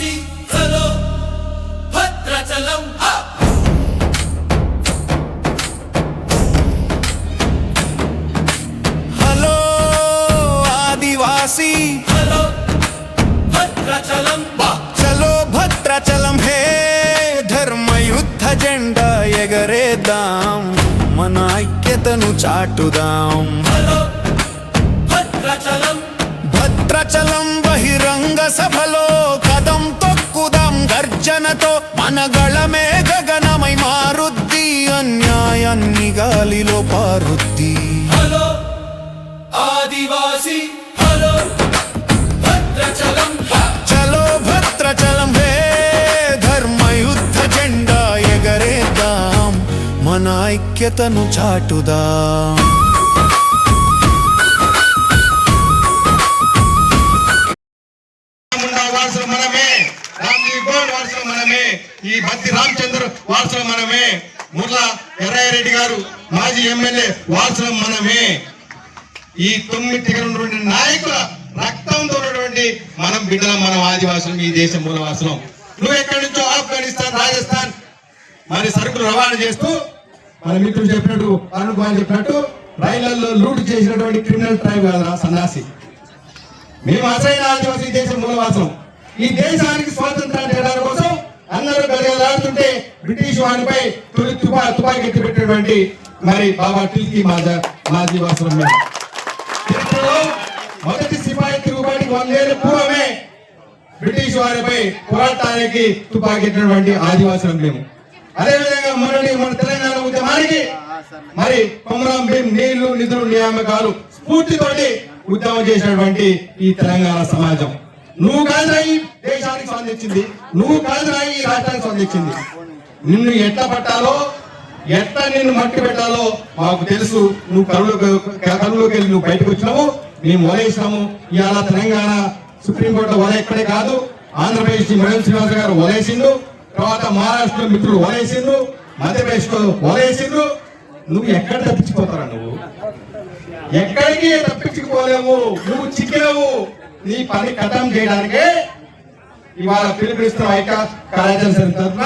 ఆదివాసి చలో భద్రాచలం హలో ఆదివాసి చలో భద్రాచలం చలో భద్రాచలం హే ధర్మయుద్ధ జెండా ఎగరేద్దాం మన ఐక్యతను చాటుదాం హలో భద్రాచలం భద్రాచలం బహిరంగ సభలో కదం తొక్కుదాం గర్జనతో మన గళమే గగనమై మారుద్ది అన్యాయాన్ని గాలిలో పారుద్ది హలో ఆదివాసి హలో భద్రాచలం చలో భద్రాచలం హే ధర్మయుద్ధ జెండా ఎగరేద్దాం మన ఐక్యతను చాటుదాం వారసులు మనమే, రామ్జీ గోల్డ్ వారసులు మనమే, ఈ భక్తి రామచంద్ర వారసులు మనమే, ముర్ల ఎర్రయ్యరెడ్డి గారు మాజీ ఎమ్మెల్యే వారసులు మనమే. ఈ 9 ఉన్నటువంటి నాయకుల రక్తంతో ఉన్నటువంటి మనం బిడ్డలం, మనం ఆదివాసులం, ఈ దేశం మూలవాసులం. నువ్వు ఎక్కడి నుంచో ఆఫ్ఘనిస్తాన్, రాజస్థాన్ మరి సరుకులు రవాణా చేస్తూ మన మిత్రులు చెప్పినట్టు, అరుణ్ కుమార్ చెప్పినట్టు రైళ్లలో లూట్ చేసినటువంటి క్రిమినల్ ట్రైబ్ కదా సన్నాసి. మేము అసలైన ఆదివాసీ దేశం మూలవాసం. ఈ దేశానికి స్వాతంత్రాన్ని తేడానికి కోసం అందరూ గలగలాడుతుంటే బ్రిటిష్ వారిపై తొలి తుపాకీ ఎత్తిపెట్టినటువంటి మరి బాబా టిల్కీ మాజీ వాసులం మేము. చరిత్రలో మొదటి సిపాయి తిరుగుబాటుకి 100 ఏళ్ల పూర్వమే బ్రిటిష్ వారిపై పోరాటానికి తుపాకీ ఎత్తినటువంటి ఆదివాసులం మేము. అదేవిధంగా మన తెలంగాణ ఉద్యమానికి మరి కొమరం భీం నీళ్లు నిధులు నియామకాలు స్ఫూర్తితోటి ఉద్యమం చేసినటువంటి ఈ తెలంగాణ సమాజం. నువ్వు కాదురా ఈ దేశానికి స్పందించింది, నువ్వు కాదురా ఈ రాష్ట్రానికి స్పందించింది. నిన్ను ఎట్లా పట్టాలో, ఎట్లా నిన్ను మట్టి పెట్టాలో మాకు తెలుసు. నువ్వు కరువులోకి వెళ్ళి నువ్వు బయటకు వచ్చినావు, మేము వలేసినాము. ఇవాళ తెలంగాణ సుప్రీంకోర్టులో వల ఎక్కడే కాదు, ఆంధ్రప్రదేశ్ మహిళ శ్రీనివాస గారు వలేసిండు, తర్వాత మహారాష్ట్రలో మిత్రులు వలేసిండ్రు, మధ్యప్రదేశ్ లో వలేసిండ్రు. నువ్వు ఎక్కడ తప్పించిపోతారా? నువ్వు ఎక్కడికి తప్పించుకోలేవు. నువ్వు చిక్కావు. నీ పని ఖతం చేయడానికే ఇవాళ పిలుపునిస్తున్న కార్యాచరణ తరఫున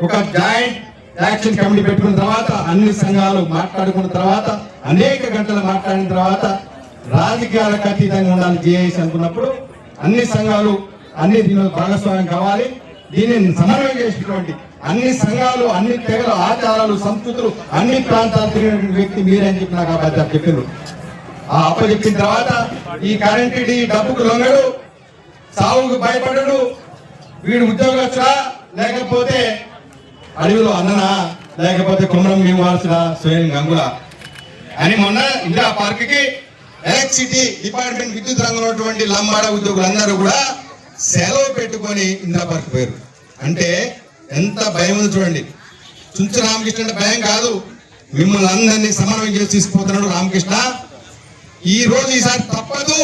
ఒక జాయింట్ యాక్షన్ కమిటీ పెట్టుకున్న తర్వాత, అన్ని సంఘాలు మాట్లాడుకున్న తర్వాత, అనేక గంటలు మాట్లాడిన తర్వాత, రాజకీయాలకు అతీతంగా ఉండాలి జేఏసీ అనుకున్నప్పుడు అన్ని సంఘాలు అన్ని దీనిలో భాగస్వామ్యం కావాలి. దీనిని సమన్వయం చేసినటువంటి అన్ని సంఘాలు, అన్ని తెగల ఆచారాలు, సంస్కృతులు, అన్ని ప్రాంతాలు తిరిగిన వ్యక్తి మీరే అని చెప్పి నాకు అబద్ధాలు చెప్పారు. ఆ అప్పచెప్పిన తర్వాత ఈ కరెంట్ డబ్బుకు లొంగడు, సావుకు భయపడడు, వీడు ఉద్యోగస్తుడా లేకపోతే అడవిలో అన్ననా లేకపోతే కొమరం భీం వారసుడా స్వయం గంగుల అని మొన్న ఇందిరా పార్క్ కి ఎలక్ట్రిసిటీ డిపార్ట్మెంట్ విద్యుత్ రంగంలో ఉన్నటువంటి లంబాడ ఉద్యోగులందరూ కూడా సెలవు పెట్టుకొని ఇందిరా పార్క్ పోయారు. అంటే ఎంత భయం ఉంది చూడండి. చుంచు రామకృష్ణ అంటే భయం కాదు, మిమ్మల్ని అందరినీ సమన్వయం చేసి తీసుకుపోతున్నాడు రామకృష్ణ. ఈ రోజు ఈసారి తప్పదు,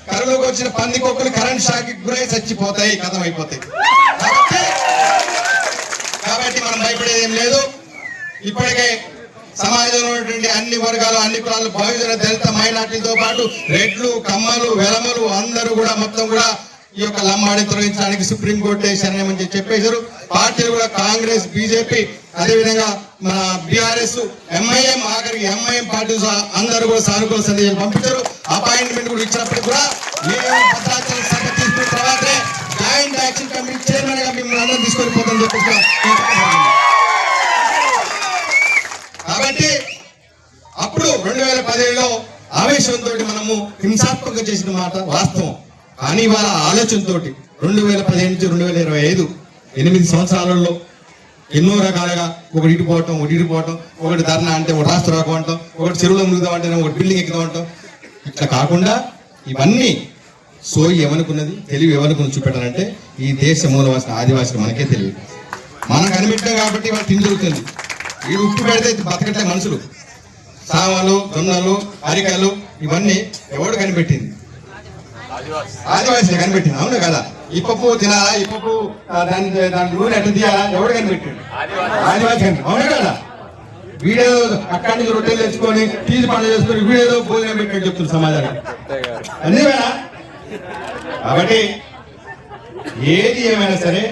కరువులోకి వచ్చిన పందికొక్కులు కరెంట్ షాక్ గురై చచ్చిపోతాయి, కథం అయిపోతాయి. కాబట్టి మనం భయపడేది ఏం లేదు. ఇప్పటికే సమాజంలో ఉన్నటువంటి అన్ని వర్గాలు, అన్ని కులాలు, బహుజన, దళిత, మైనార్టీలతో పాటు రెడ్లు, కమ్మలు, వెలమలు అందరూ కూడా మొత్తం కూడా ఈ యొక్క లంబాడిని తొలగించడానికి సుప్రీంకోర్టు శరణమని చెప్పేశారు. పార్టీలు కూడా కాంగ్రెస్, బీజేపీ, అదేవిధంగా మన బీఆర్ఎస్, ఎంఐఎం, ఆఖరికి ఎంఐఎం పార్టీ అందరూ కూడా సానుకూల సందేశాలు పంపించారు. అపాయింట్మెంట్ కూడా ఇచ్చినప్పుడు కూడా తీసుకున్న తర్వాతే జాయింట్ యాక్షన్ కమిటీ చైర్మన్ గా మిమ్మల్ని అందరూ తీసుకొని పోతామని చెప్పేసి. కాబట్టి అప్పుడు 2017లో ఆవేశంతో మనము హింసాత్మకంగా చేసిన మాట వాస్తవం. కానీ వాళ్ళ ఆలోచనతో 2015 నుంచి 2025 8 సంవత్సరాలలో ఎన్నో రకాలుగా ఒకటి ఇటుపోవటం, ఒకటి ఇటుపోవటం, ఒకటి ధర్నా అంటే ఒకటి రాష్ట్ర రాకపోవటం, ఒకటి చెరువులో మునుగుదాం అంటే ఒకటి బిల్డింగ్ ఎక్కుదామంటాం. ఇట్లా కాకుండా ఇవన్నీ సోయి ఏమనుకున్నది, తెలివి ఏమనుకుని చూపెట్టాలంటే ఈ దేశ మూలవాసిన ఆదివాసులు మనకే తెలియదు. మనం కనిపెట్టాం కాబట్టి వాళ్ళు తిండి దొరుకుతుంది. వీడు ఉప్పు పెడితే బతకట్లే మనుషులు. సామలు, జొన్నలు, అరికాయలు ఇవన్నీ ఎవడు కనిపెట్టింది? ఆదివాసీ కనిపెట్టింది. అవును కదా? ఈ పప్పు తినాలా, ఈ పప్పు దాని నూనె ఎట్లా తీయాలా ఎవడు కనిపెట్టింది? ఆదివాసీ కనిపెట్టి. అవును కదా? వీడేదో అక్కడి నుంచి రొట్టెలు తెచ్చుకొని తీసి పండుగ చేసుకొని వీడేదో భోజనం పెట్టని చెప్తుంది సమాజానికి. అంతేనా? కాబట్టి ఏది ఏమైనా సరే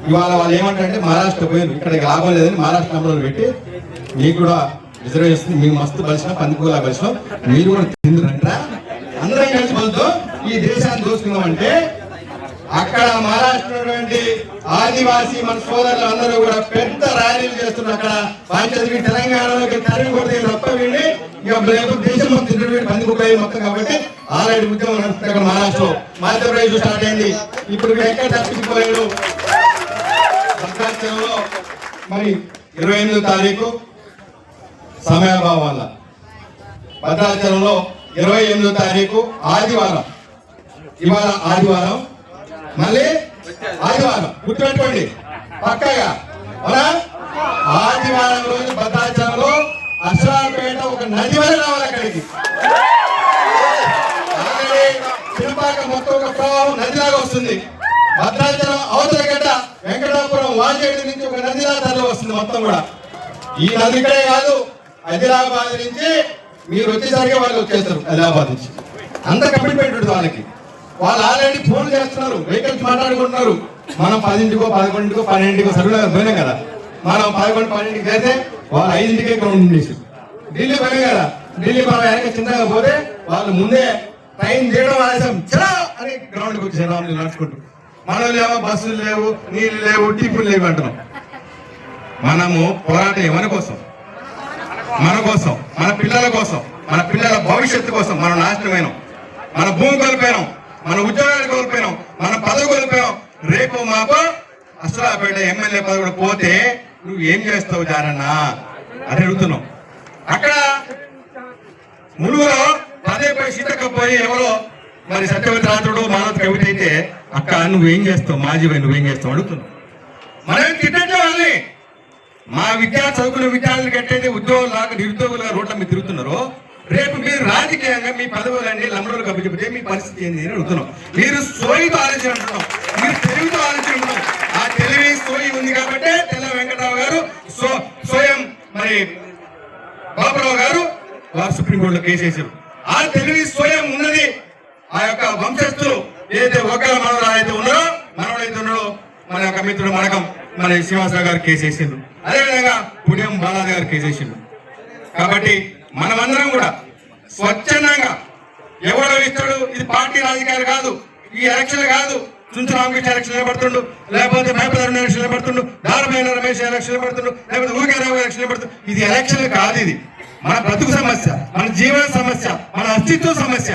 ఇవాళ వాళ్ళు ఏమంటారంటే మహారాష్ట్ర పోయారు, ఇక్కడ లాభం లేదని మహారాష్ట్ర నంబర్లు పెట్టి మీకు కూడా రిజర్వేషన్ మీకు మస్తు బలిసిన పందిపూలా బలిసిన మీరు కూడా తిందురంటారా? అందరం కలిసి బలుతో ఈ దేశాన్ని దోచుకుందామంటే అక్కడ మహారాష్ట్ర ఆదివాసీ మన సోదరులు అందరూ కూడా పెద్ద ర్యాలీలు చేస్తున్నారు. అక్కడ పంచాయతీ తెలంగాణలోకి తరిమి కొడితే తప్ప వీడి ఇక దేశం మొత్తం పందిపూల మొత్తం కాబట్టి ఆల్రెడీ ఉద్యమం నడుస్తుంది అక్కడ మహారాష్ట్రలో. మధ్యప్రదేశ్ స్టార్ట్ అయింది, ఇప్పుడు ఎక్కడ తప్పించుకోలేడు. భద్రాచలంలో మరి 28వ తారీఖు సమయాభావం వల్ల భద్రాచలంలో 28వ తారీఖు ఆదివారం, ఇవాళ ఆదివారం మళ్ళీ ఆదివారం గుర్తుపెట్టుకోండి పక్కగా. అవునా? ఆదివారం రోజు భద్రాచలంలో అశ్వాపేట ఒక నది వల్ల రావాలి అక్కడికి. ఆల్రెడీ చిన్నపాక మొత్తం ఒక ప్రవాహం నదిలాగా వస్తుంది. భద్రాచలం అవతల గడ్డ వెంకటాపురం వాజేడు నుంచి ఒక నదిలా తరలి వస్తుంది మొత్తం కూడా. ఈ నది ఇక్కడే కాదు, ఆదిలాబాద్ నుంచి మీరు వచ్చేసరికి వాళ్ళు వచ్చేస్తారు. ఆదిలాబాద్ నుంచి అంత కమిట్మెంట్ ఉంటుంది వాళ్ళకి. వాళ్ళు ఆల్రెడీ ఫోన్ చేస్తున్నారు, వెహికల్స్ మాట్లాడుకుంటున్నారు. మనం 10ంటికో 11ంటికో 12ంటికో సరుకులు పోయినాం కదా, మనం 11, 12ంటికి చేస్తే వాళ్ళు 5ంటికే గ్రౌండ్ ఉండేసి ఢిల్లీ పోయినాం కదా. ఢిల్లీ మనం వెనక చింతగా పోతే వాళ్ళు ముందే ట్రైన్ చేయడం ఆలస్యం చలా అని గ్రౌండ్కి వచ్చేసారు నడుచుకుంటూ. మనలో ఏమో బస్సులు లేవు, నీళ్ళు లేవు, టిఫిన్లు లేవు అంటున్నాం. మనము పోరాటం ఎవరి కోసం? మన కోసం, మన పిల్లల కోసం, మన పిల్లల భవిష్యత్తు కోసం. మనం నాశనమైనాం, మన భూమి కోల్పోయినాం, మన ఉద్యోగాలు కోల్పోయినాం, మన పదవి కోల్పోయాం. రేపు మాకు అసలాపేట ఎమ్మెల్యే పదవి కూడా పోతే నువ్వు ఏం చేస్తావు జారన్నా అని అడుగుతున్నావు. అక్కడ ములుగులో పదే పోయి సీతకపోయి ఎవరో మరి సత్యవతి రాత్రుడు మానవ కవిత అయితే అక్క నువ్వేం చేస్తావు, మాజీవై నువ్వేం చేస్తావు అడుగుతున్నావు. మనం తిట్టండి వాళ్ళని. మా చదువుకున్న విద్యార్థులు కట్టయితే ఉద్యోగులు లాగా నిరుద్యోగులుగా రోడ్ల మీద తిరుగుతున్నారు. రేపు మీరు రాజకీయంగా మీ పదవులన్నీ లంబడలు కప్పిచెప్పితే మీ పరిస్థితి ఏంది అని అడుగుతున్నాం. మీరు సోయితో ఆలోచన అంటున్నాం, మీరు తెలివితో ఆలోచన అంటున్నాం. ఆ తెలివి సోయి ఉంది కాబట్టి తెల్ల వెంకటరావు గారు స్వయం మరి బాబురావు గారు వారు సుప్రీంకోర్టులో కేసు వేశారు. ఆ తెలివి స్వయం ఉన్నది ఆ యొక్క వంశస్థులు ఏదైతే ఒకళ్ళ మనవరాలు అయితే ఉన్నారో, మనవడైతే ఉన్నారో మన యొక్క మిత్రుడు మనకం మన శ్రీనివాసరావు గారు కేసు వేసిండు. అదేవిధంగా పుణ్యం బాలాజీ గారు కేసు వేసిండు. కాబట్టి మనమందరం కూడా స్వచ్ఛందంగా ఎవడో ఇస్తాడు, ఇది పార్టీ రాజకీయాలు కాదు, ఈ ఎలక్షన్ కాదు. చుంచు రామకృష్ణ ఎలక్షన్ నిలబడుతుండు, లేకపోతే మేపధరణ ఎలక్షన్ నిలబడుతుండు, దారమైన రమేష్ ఎలక్షన్ నిలబడుతుండు, లేకపోతే ఊరికేరావు ఎలక్షన్ నిలబడుతుంది. ఇది ఎలక్షన్ కాదు, ఇది మన బ్రతుకు సమస్య, మన జీవన సమస్య, మన అస్తిత్వ సమస్య.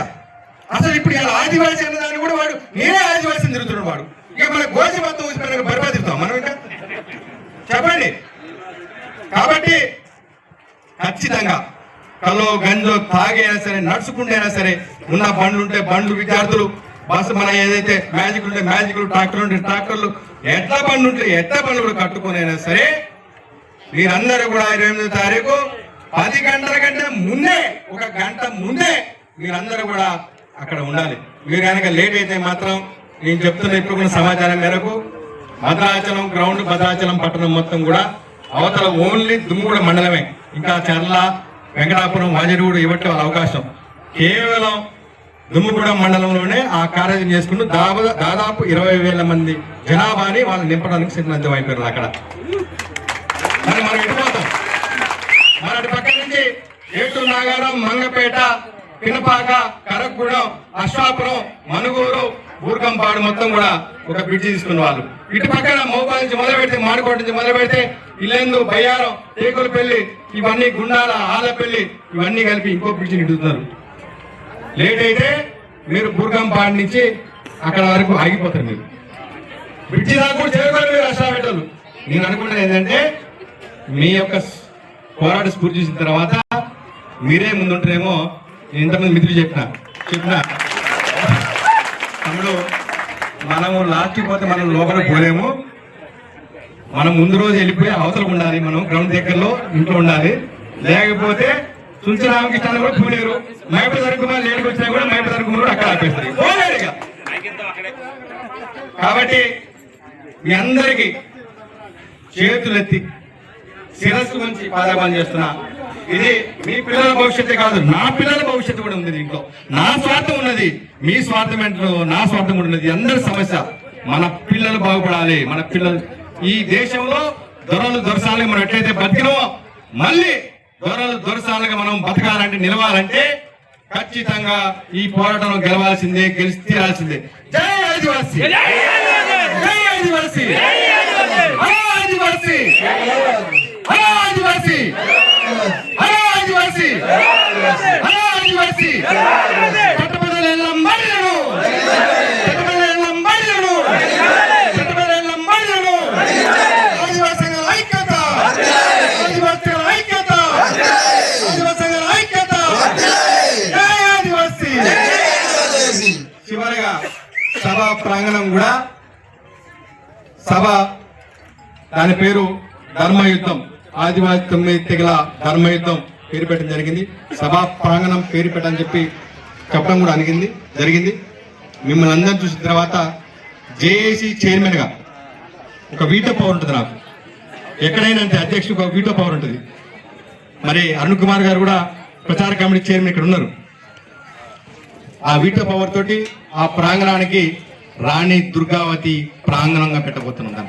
అసలు ఇప్పుడు ఇలా ఆదివాసీ అన్న దాన్ని కూడా వాడు నేనే ఆదివాసీని తిరుగుతున్నాడు వాడు. ఇక మన గోసి మొత్తం బర్బాదిస్తాం మనం ఇంకా చెప్పండి. కాబట్టి ఖచ్చితంగా కల్లో గంజో తాగైనా సరే, నడుచుకుంటైనా సరే, ఉన్న బండ్లు ఉంటే బండ్లు, విద్యార్థులు బస్సు, మన ఏదైతే మ్యాజిక్లు ఉంటే మ్యాజిక్లు, ట్రాక్టర్లు ఉంటే ట్రాక్టర్లు, ఎట్ల బండ్లు ఉంటే ఎట్ల బండ్లు కూడా కట్టుకునైనా సరే మీరందరూ కూడా 28వ తారీఖు 10 గంటల కంటే ముందే, 1 గంట ముందే మీరందరూ కూడా అక్కడ ఉండాలి. మీరు కనుక లేట్ అయితే మాత్రం నేను చెప్తున్న ఇప్పుడు సమాచారం మేరకు భద్రాచలం గ్రౌండ్, భద్రాచలం పట్టణం మొత్తం కూడా అవతల ఓన్లీ దుమ్ముగూడ మండలమే, ఇంకా చర్ల, వెంకటాపురం, వాజేడు కూడా ఇవ్వటం వాళ్ళ అవకాశం. కేవలం దుమ్ముగూడ మండలంలోనే ఆ కార్యక్రమం చేసుకుంటూ దాదాపు 20,000 మంది జనాభాని వాళ్ళు నింపడానికి సిద్ధం అయిపోయారు అక్కడ. మరి మనం ఎటుపోతాం? మన అటు పక్క నుంచి ఏటూరు నాగారం, మంగపేట, పినపాక, కరగూడెం, అశ్వాపురం, మనుగూరు, ఊర్గంపాడు మొత్తం కూడా ఒక బ్రిడ్జి తీసుకున్న వాళ్ళు. ఇటు పక్కన మోబాల్ నుంచి మొదలు పెడితే, మాడుకోట నుంచి మొదలు పెడితే ఇల్లెందు, బయ్యారం, టేకులపల్లి, ఇవన్నీ గుండాల, ఆలపల్లి, ఇవన్నీ కలిపి ఇంకో బ్రిడ్జిని ఇడుతున్నారు. లేట్ అయితే మీరు బూర్గంపాడు నుంచి అక్కడ వరకు ఆగిపోతారు. మీరు బ్రిడ్జి దాకా కూడా చేరుకోవాలి మీరు అశ్వాపేటలు. నేను అనుకుంటున్నది ఏంటంటే మీ యొక్క పోరాట స్ఫూర్తి చూసిన తర్వాత మీరే ముందుంటారేమో. నేను ఇంతమంది మిత్రులు చెప్పిన తమ్ముడు, మనము లాస్ట్కి పోతే మనం లోపల పోలేము. మనం ముందు రోజు వెళ్ళిపోయి అవతల ఉండాలి, మనం గ్రౌండ్ దగ్గరలో ఇంట్లో ఉండాలి. లేకపోతే చుంచు రామకృష్ణ కూడా పూలేరు, మైపదర్ కుమార్ లేడికి వచ్చినా కూడా మైపదర్ కుమార్ కూడా అక్కడ ఆపేస్తారు, పోలేరు ఇక. కాబట్టి మీ అందరికీ చేతులెత్తి శిరస్సు నుంచి పాదాభారం చేస్తున్నా. ఇది మీ పిల్లల భవిష్యత్తు కాదు, నా పిల్లల భవిష్యత్తు కూడా ఉంది దీంట్లో. నా స్వార్థం ఉన్నది, మీ స్వార్థం ఏంటో నా స్వార్థం కూడా ఉన్నది. అందరి సమస్య మన పిల్లలు బాగుపడాలి. మన పిల్లలు ఈ దేశంలో దొరలు దొరసాలుగా మనం ఎట్లయితే బతికినో మళ్ళీ దొరలు దొరసాలుగా మనం బతకాలంటే నిలవాలంటే ఖచ్చితంగా ఈ పోరాటంలో గెలవాల్సిందే, గెలిచి తీరాల్సిందే. జై ఆదివాసీ, జై ఆదివాసీ, హలో ఆదివాసీ, హలో ఆదివాసీ, హలో ఆదివాసీ, హలో ఆదివాసీ. పట్టపగల మహిళలు, పట్టపగల మహిళలు, పట్టపగల మహిళలు, ఆదివాసీల ఐక్యత, ఆదివాసీల ఐక్యత, ఆదివాసీల ఐక్యత. జై ఆదివాసీ. చివరిగా సభా ప్రాంగణం కూడా సభ దాని పేరు ధర్మయుద్ధం, ఆదివాసీ 9 తెగల ధర్మయుద్ధం పేరు పెట్టడం జరిగింది. సభా ప్రాంగణం పేరు పెట్టని చెప్పి చెప్పడం కూడా జరిగింది. మిమ్మల్ని అందరిని చూసిన తర్వాత జేఏసీ చైర్మన్ గా ఒక వీటో పవర్ ఉంటుంది. నాకు ఎక్కడైనా అంటే అధ్యక్షుడు ఒక వీటో పవర్ ఉంటుంది. మరి అరుణ్ కుమార్ గారు కూడా ప్రచార కమిటీ చైర్మన్ ఇక్కడ ఉన్నారు. ఆ వీటో పవర్ తోటి ఆ ప్రాంగణానికి రాణి దుర్గావతి ప్రాంగణంగా పెట్టబోతున్నాం.